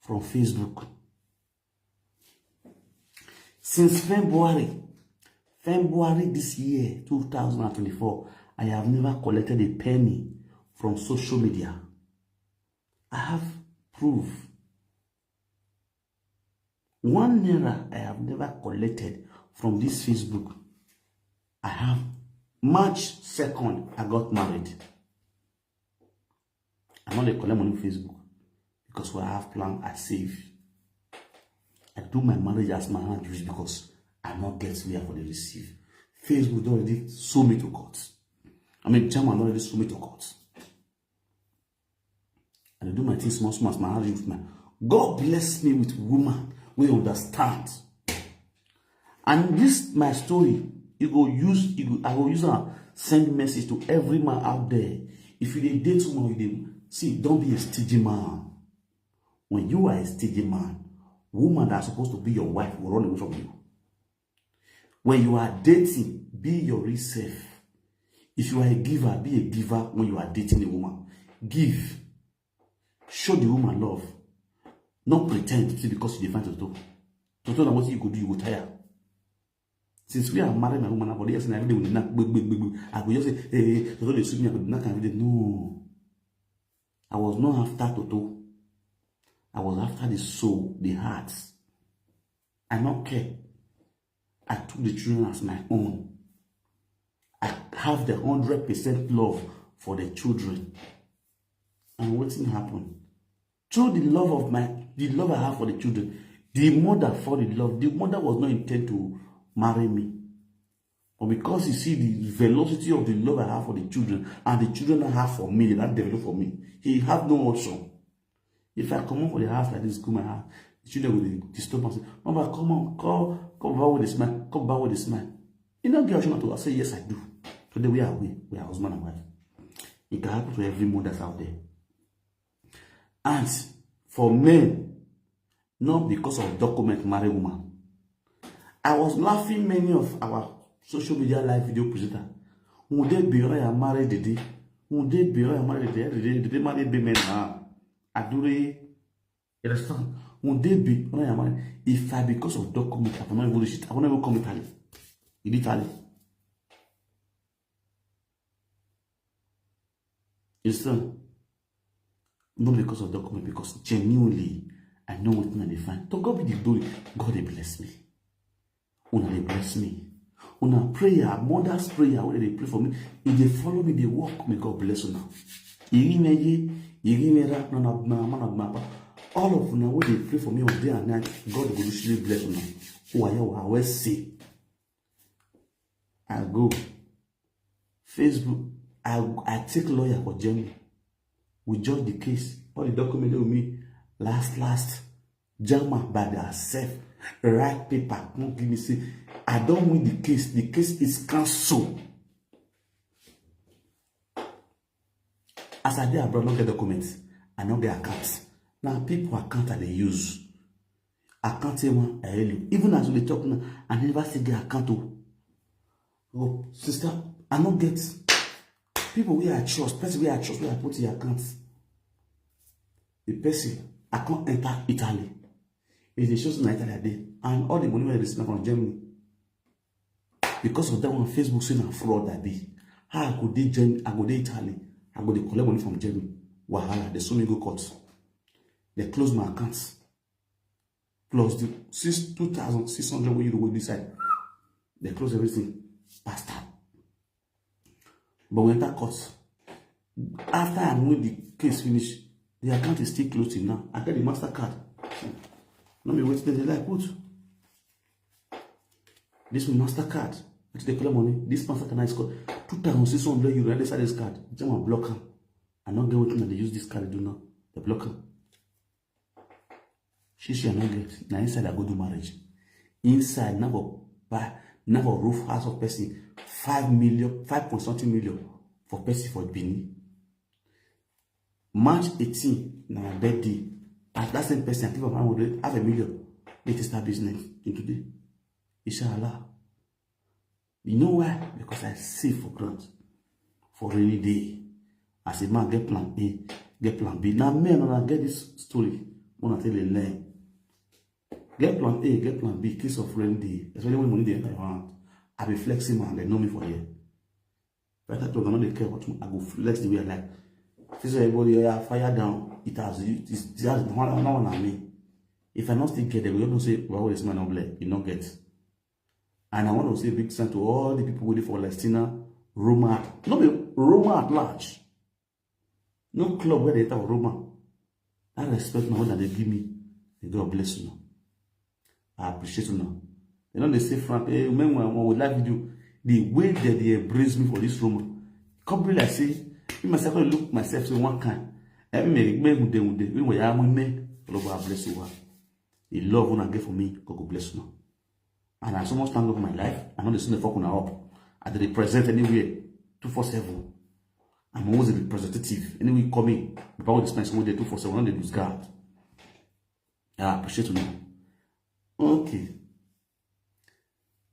from Facebook. Since February this year, 2024, I have never collected a penny from social media. I have proof. 1 naira I have never collected from this Facebook. I have March 2nd, I got married. I not collect money on Facebook because when I have plan, I save. I do my marriage as my hand rich because I not get where for the receive. Facebook already sold me to court. I mean, German already sold me to court. And I do my things small, my hand rich. God bless me with woman we understand. And this my story. I will use and send message to every man out there. If you date someone with them, see, don't be a stingy man. When you are a stingy man, woman that are supposed to be your wife will run away from you. When you are dating, be your real self. If you are a giver, be a giver when you are dating a woman. Give. Show the woman love. Not pretend to because you define Toto. Toto, what you could do, you will tire. Since we are married, my woman, every day will not I will just say, hey, Toto, they suit me, I could not every day. No. I was not after Toto. I was after the soul, the heart. I don't care. I took the children as my own. I have the 100% love for the children. And what happened? Through the love I have for the children, the mother for the love, the mother was not intended to marry me. But because you see the velocity of the love I have for the children, and the children I have for me, that develop for me, he have no option. If I come on for the house like this, go my house, the children will disturb and say, Mama, come on, come back with a smile, come back with a smile. You know, get option to I say, yes, I do. Today we are husband and wife. It can happen to every mother out there. And for men, not because of document married woman. I was laughing many of our social media live video presenter. Would they be married today? Would they be married today? Did they marry women? I do they understand? Would they be married? If I because of document, I cannot even shit. I will never come Italy. In Italy. Understand? Not because of document, because genuinely I know what I define. To God be the glory. God they bless me. Una they bless me. Una prayer, mother's prayer, when they pray for me, if they follow me, they walk. May God bless you now. All of you when they pray for me on day and night, God will literally bless you now. Oh, I always say, I go Facebook. I take lawyer for Germany. We judge the case. All the documents with me. Last. German by themselves. Write paper. Don't give me say. I don't win the case. The case is cancelled. As I did abroad, not get documents. I don't get accounts. Now people account that they use. Account one I really. Even as we talk now, I never see the account. Oh, sister, I don't get. People we are trust, person we are trust, we are put in accounts. The person I can't enter Italy. It is just in Italy day, and all the money we receive from Germany. Because of that one, Facebook saying a fraud that be. How I go to Germany, I go to Italy, I go to collect money from Germany. Wahala, they so many go court. They close my accounts. Plus the 2,600 when you go decide. They close everything. Bastard. But we enter court. After I know the case finish, the account is still closed now. I get the MasterCard. Let me wait till they like put. This MasterCard. They collect money. This MasterCard is called 2,600 euro. They sell this card. They want block them. I not get what they use this card to do now. They block them. She not get. Now inside I go do marriage. Inside never buy. Never roof house of person 5 million, 5.something million for person for Benin. March 18, na my birthday. At that same person, I give up 100, half a million. Let us start business. today. Inshallah. You know why? Because I save for grant for rainy day. As a man, get plan A, get plan B. Now, men, when I get this story, when I tell you learn. Get plan A, get plan B, case of rainy day. Especially when money they enter your hand. I be flexing, man. They know me for here. But I told them, I don't care what I go flex the way I like. This everybody fire down. It has one on me. If I not still get it, we don't say, well, this man not black. You don't get. And I want to say a big thank to all the people waiting for Palestina, Roma, not be Roma at large. No club where they talk Roma. I respect now that they give me. May God bless you now. I appreciate you now. You know, they say, Frank, hey, remember when we live video, the way that they embrace me for this Roma. Come like say, me myself, I look myself so one kind. Every me with them, we are me. God bless you. The love one I get for me, God bless you now. And I so much thank God for my life. I know they send the fuck on up. I represent anywhere 247. I'm always a representative. Anyway, coming about this nice one day 247. When they lose God. I appreciate you now. Okay.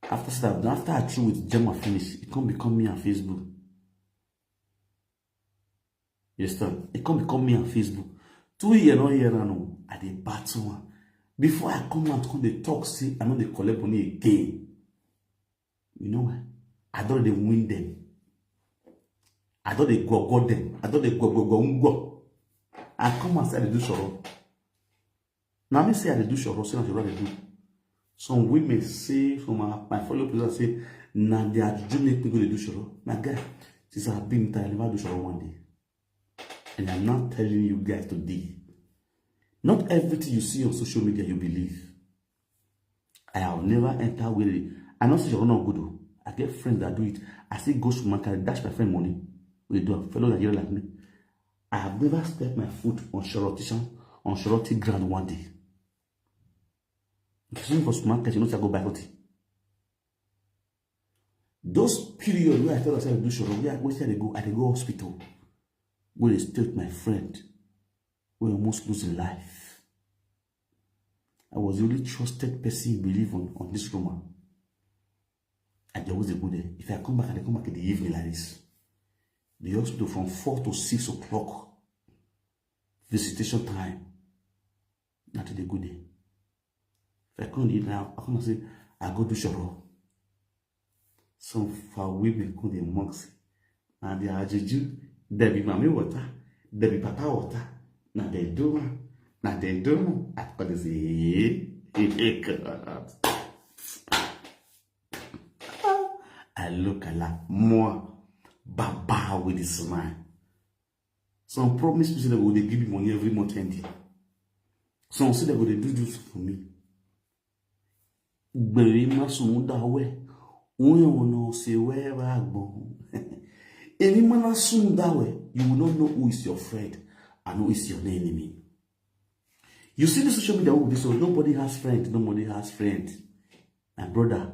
After I threw with Gemma finish, it can't become me on Facebook. You understand? It can't become me on Facebook. 2 years, no year, no. I did battle one. Before I come out, they talk, see, I know they collect money again. You know what? I thought they win them. I thought they go them. I thought they go. I come and say I do shoro. Now me say I do shoro, say I do. Some women say, from my fellow people say, nah, they are doing me go to do shoro. My guy, since I've been tired, I never do shoro one day. And I'm not telling you guys today. Not everything you see on social media you believe. I have never entered with it. I know you're not good. I get friends that do it. I see go to market, dash my friend money. We do a fellow Nigerian like me. I have never stepped my foot on Shorty ground one day. If you go to market, you know I go buy roti. Those periods where I tell myself to do Shorty, where I go hospital. Where they stay with my friend. We almost losing life. I was the only trusted person you believe on this Roma. And there was a good day. If I come back, I come back in the evening like this. The hospital from 4 to 6 o'clock. Visitation time. Not a good day. If I come in now, I come say, I go to Shoro. Some far women call them monks. And they are juju. There be mommy water. There be papa water. Now they do. I got say, I look a lot more baba with this smile. Some promise me that they give me money every month ending. Some say that they do this for me. Berima sumuda we. Uye wono se we bagbo. Any man sumuda we, you will not know who is your friend and who is your enemy. You see the social media with this, so nobody has friend, nobody has friend. My brother,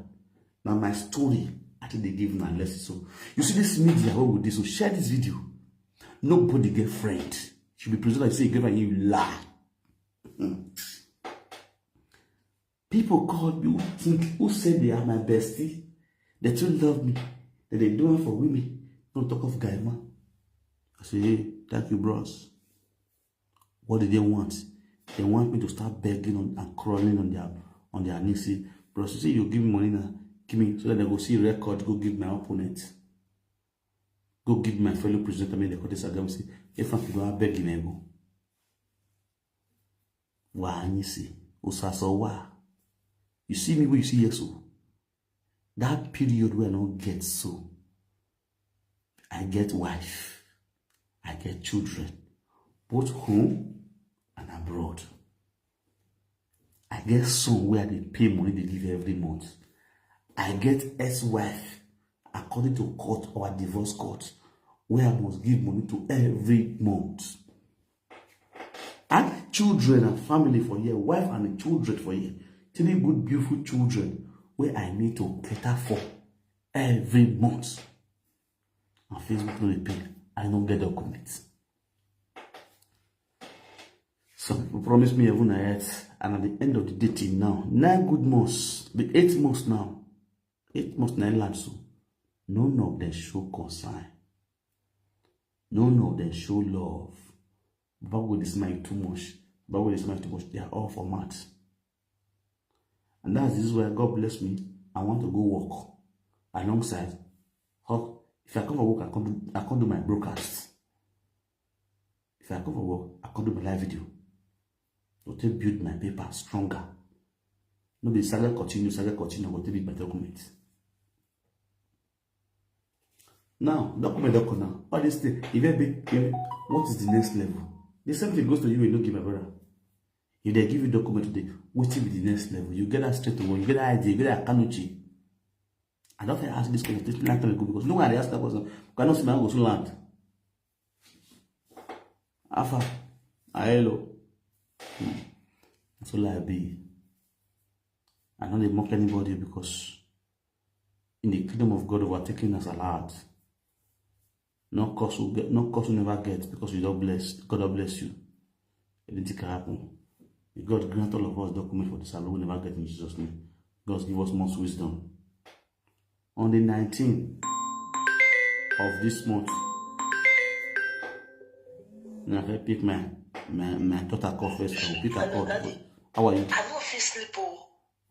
now my story, I think they give me a lesson. So you see this media with this, so share this video. Nobody get friend. Should be presented like say give and you lie. People call me who said they are my bestie. They too love me. That they do it for women. Don't talk of guy man. I say, hey, thank you, bros. What do they want? They want me to start begging and crawling on their knees. Say, bros, you say you give me money now, give me so that they go see record, go give my opponent. Go give my fellow presenter, they call this again, say, if I go out begging ego. Why you see? You see me where you see yes, so that period where I don't get so. I get wife, I get children, both home and abroad. I get son where they pay money they give every month. I get ex-wife according to court or divorce court where I must give money to every month. And children and family for here, wife and children for here. 3 good, beautiful children where I need to cater for every month. On Facebook, no pay. I don't get documents. Some people promised me heaven and earth, and at the end of the day till now, 9 good months, the 8th month now, 8 months 9 land so, none of them show concern. None of them show love. Bible is smile too much. Bible is smile too much. They are all for maths. And this is why God bless me. I want to go work alongside. If I come for work, I can't do my broadcast. If I come for work, I can't do my live video. To build my paper stronger. No be saga continue, I will build my document. Now, document now. All this thing, what is the next level? The same thing goes to you and don't give my brother. If they give you document today, what will be the next level? You get that straight away, you get that idea, you get that kanuchi. I don't think I ask this question like to go because no one ask that question. You cannot see my go to land. Alpha, hello. That's all I be. I don't mock anybody because in the kingdom of God overtaking us a lot. No cause will never get because you don't bless. God will bless you. Anything can happen. If God grant all of us document for the salon, we never get in Jesus' name. God give us much wisdom. On the 19th of this month, now if I pick my daughter call first, I will pick her call. How are you? I no fit sleep oh.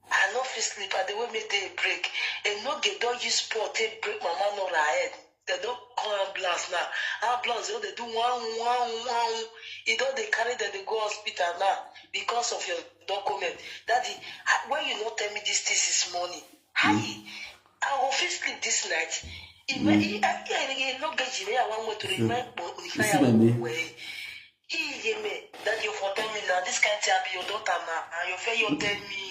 I no fit sleep. And the way me dey break. And no get don't use sport take break my man on her head. They don't call ambulance now. Ambulance, they do one. You know they carry them, they go hospital now because of your document. Daddy, when you not tell me this is money, I will fit sleep this night. I no get you. I want to remind way. That you for tell me now. This can't be your daughter now. And you feel you tell me.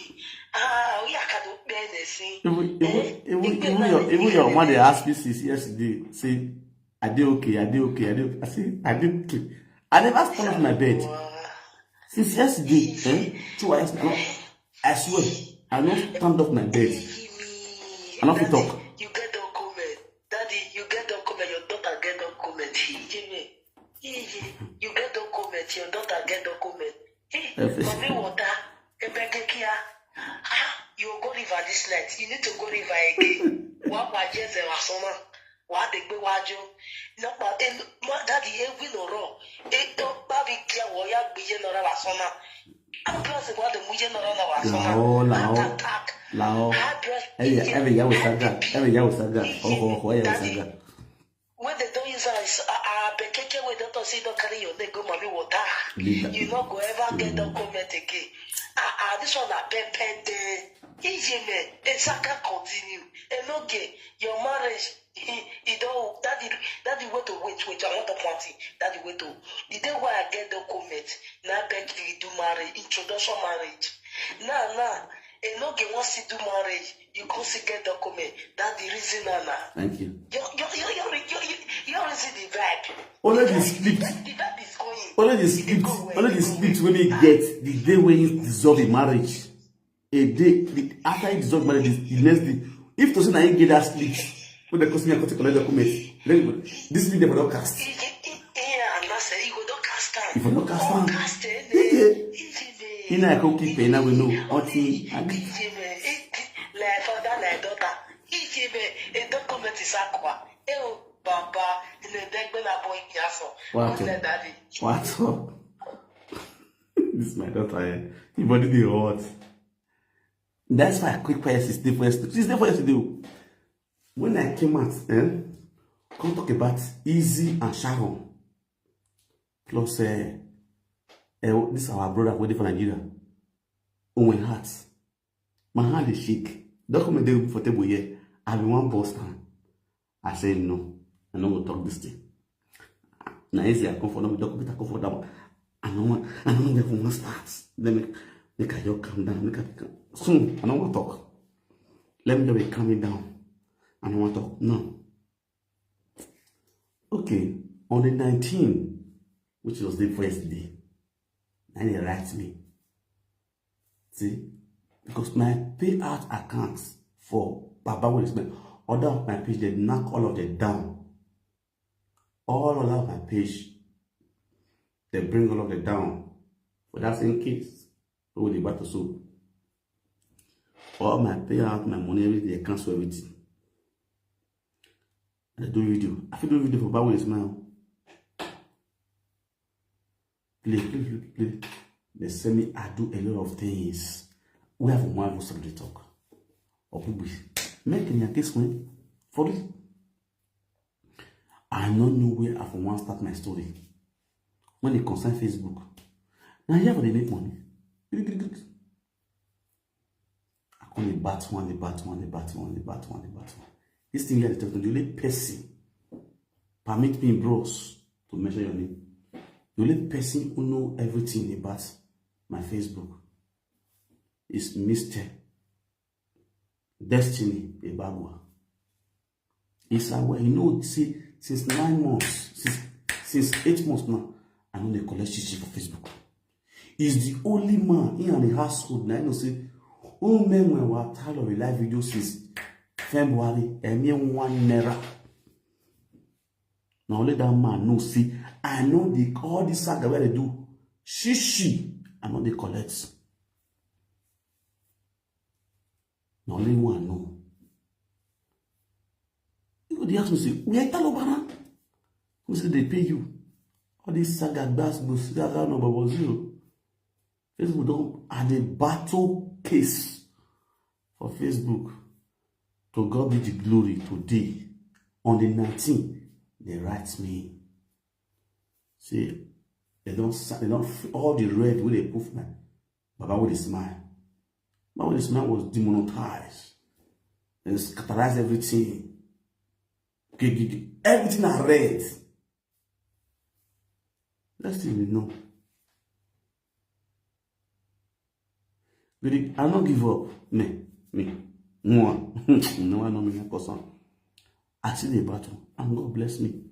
We are cannot bear anything. Even your mother asked me since yesterday, say, I did okay. I say, I did okay. I never stand up my bed. Since yesterday, 2 hours ago, I swear, I don't stand up my bed. I don't talk. You get document. Daddy, you get document. Your daughter get document. You get document. Your daughter get document. Mommy water. You go river this night. You need to go river again. What just a summer? What they go wajo? No, but daddy, we no wrong. It don't baby care what you be no summer. I'm plus what the mujer no run Lao. Every year we saga. Oh. When they don't use us, Bekeke, we don't see don't carry your name, go mommy water. You not go ever get document again. This one a pepe easy man. It's a can continue. And okay, your marriage, you don't that the way to wait, I want to party. That the way to the day where I get document, now beg you do marriage, introduction marriage. Now. And no get wants to do marriage, you go see get document. That's the reason, Anna. Thank you. You see the vibe. Only the split. The vibe is going. Only the split when we get the day when you dissolve a marriage. A day after you dissolve marriage, the next day. If to say now you get that split, when the customer to collect document, this video for not cast. Yeah, and I say you go don't cast time. If you not cast time, cast you know I can keep paying. Now we know. Auntie, like father, like daughter. A document is aqua. Baba, in the deck when I boy yaso. What up? This is my daughter. Your body be hot. That's why quick fire is there for yesterday. She's there for yesterday. When I came out, come talk about Easy and Sharon. Plus, this is our brother waiting for Nigeria. On my heart. My hand is shake. Document they for table here. I be one boss man. I say no. I don't want to talk this thing. Now easy I come for them document I come for that. I don't want them from one start. Then make I just calm down. Soon I don't want to talk. Let me just be calming down. I don't want to talk. No. Okay. On the 19th, which was the first day, and he writes me. See? Because my payout accounts for Baba will explain. Other of my page, they knock all of them down. All of my page, they bring all of them down for that same case. Who they battle so? All my payout, my money, everything, they cancel everything. And I do video. I feel do video for about ways now. Play. They say me, I do a lot of things. We have one voice to talk. Or people make in your case when for it. I don't know where I want to start my story. When it concerns Facebook. Now here they make money. I call it bat one. This thing here, the only person permit me, bros, to measure your name. The only person who know everything about my Facebook is Mr. Destiny Ebagwa. It's aware, you know, see, since 9 months, since 8 months now, I know they collect shit for Facebook. He's the only man in the household now, you know, say, oh men were tired of a live video since February, and me 1 naira. Now let that man know, see, I know all this saga where they do, shishi, I know they collect. Now only one know. They ask me, say, where Talobana? Who say they pay you? All this saga bass boost, saga number 0. Facebook don't add a battle case for Facebook. To God be the glory today. On the 19th, they write me. See, they don't all the red where they put my Baba with a smile. Baba with a smile was demonetized. And scatterized everything. Everything I read. That's thing we know. But I don't give up. Me. No, I know me, person. I see the battle, and God bless me.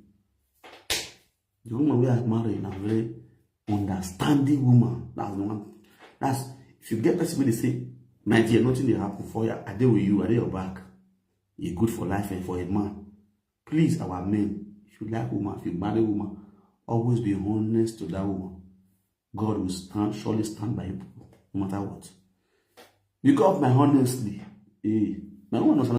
The woman we are married now, very understanding woman. That's the one. That's if you get person they say, my dear, nothing will happen for you. I deal with you, I deal your back. You're good for life and for a man. Please, our men, if you like woman, if you marry woman, always be honest to that woman. God will surely stand by you, no matter what. Because of my honesty, my woman knows